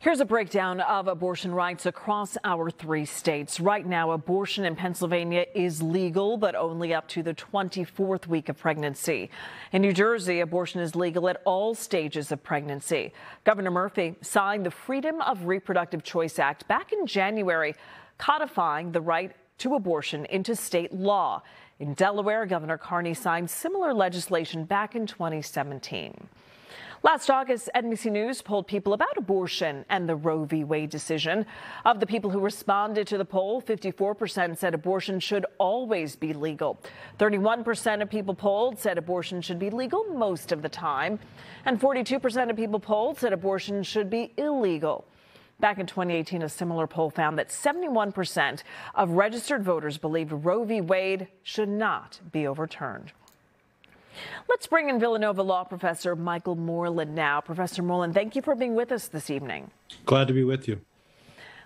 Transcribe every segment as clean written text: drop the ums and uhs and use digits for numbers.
Here's a breakdown of abortion rights across our 3 states. Right now, abortion in Pennsylvania is legal, but only up to the 24th week of pregnancy. In New Jersey, abortion is legal at all stages of pregnancy. Governor Murphy signed the Freedom of Reproductive Choice Act back in January, codifying the right to abortion into state law. In Delaware, Governor Carney signed similar legislation back in 2017. Last August, NBC News polled people about abortion and the Roe v. Wade decision. Of the people who responded to the poll, 54% said abortion should always be legal. 31% of people polled said abortion should be legal most of the time. And 42% of people polled said abortion should be illegal. Back in 2018, a similar poll found that 71% of registered voters believed Roe v. Wade should not be overturned. Let's bring in Villanova Law professor Michael Moreland now. Professor Moreland, thank you for being with us this evening. Glad to be with you.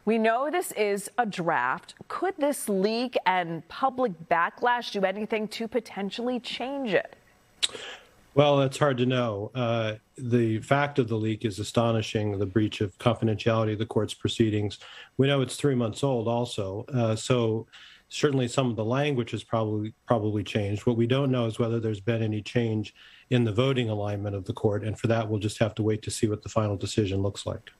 We know this is a draft. Could this leak and public backlash do anything to potentially change it? Well, it's hard to know. The fact of the leak is astonishing, the breach of confidentiality of the court's proceedings. We know it's 3 months old also, so certainly some of the language has probably changed. What we don't know is whether there's been any change in the voting alignment of the court, and for that we'll just have to wait to see what the final decision looks like.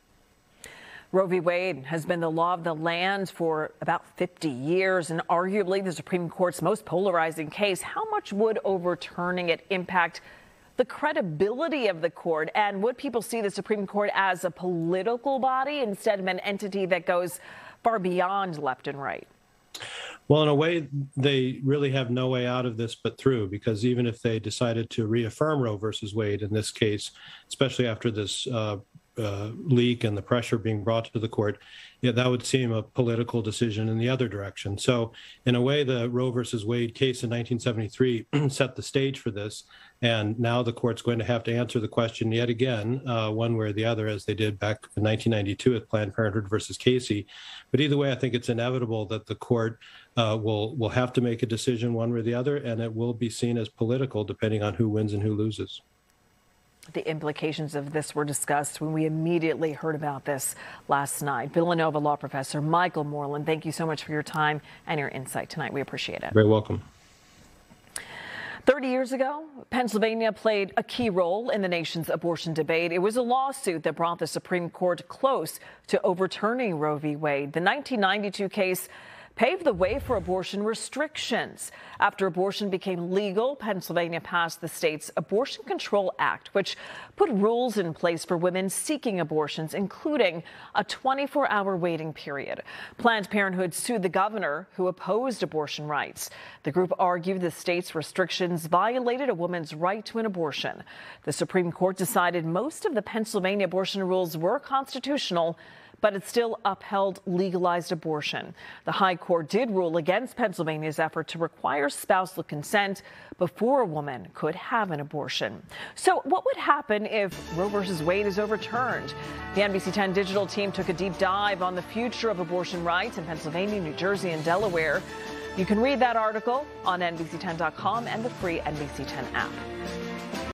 Roe v. Wade has been the law of the land for about 50 years and arguably the Supreme Court's most polarizing case. How much would overturning it impact the credibility of the court? And would people see the Supreme Court as a political body instead of an entity that goes far beyond left and right? Well, in a way, they really have no way out of this but through, because even if they decided to reaffirm Roe versus Wade in this case, especially after this leak and the pressure being brought to the court, that would seem a political decision in the other direction. So in a way, the Roe versus Wade case in 1973 set the stage for this. And now the court's going to have to answer the question yet again, one way or the other, as they did back in 1992 with Planned Parenthood versus Casey. But either way, I think it's inevitable that the court will have to make a decision one way or the other, and it will be seen as political depending on who wins and who loses. The implications of this were discussed when we immediately heard about this last night. Villanova Law professor Michael Moreland, thank you so much for your time and your insight tonight. We appreciate it. Very welcome. 30 years ago, Pennsylvania played a key role in the nation's abortion debate. It was a lawsuit that brought the Supreme Court close to overturning Roe v. Wade. The 1992 case paved the way for abortion restrictions. After abortion became legal, Pennsylvania passed the state's Abortion Control Act, which put rules in place for women seeking abortions, including a 24-hour waiting period. Planned Parenthood sued the governor, who opposed abortion rights. The group argued the state's restrictions violated a woman's right to an abortion. The Supreme Court decided most of the Pennsylvania abortion rules were constitutional, but it still upheld legalized abortion. The High Court did rule against Pennsylvania's effort to require spousal consent before a woman could have an abortion. So what would happen if Roe versus Wade is overturned? The NBC 10 digital team took a deep dive on the future of abortion rights in Pennsylvania, New Jersey, and Delaware. You can read that article on NBC10.com and the free NBC 10 app.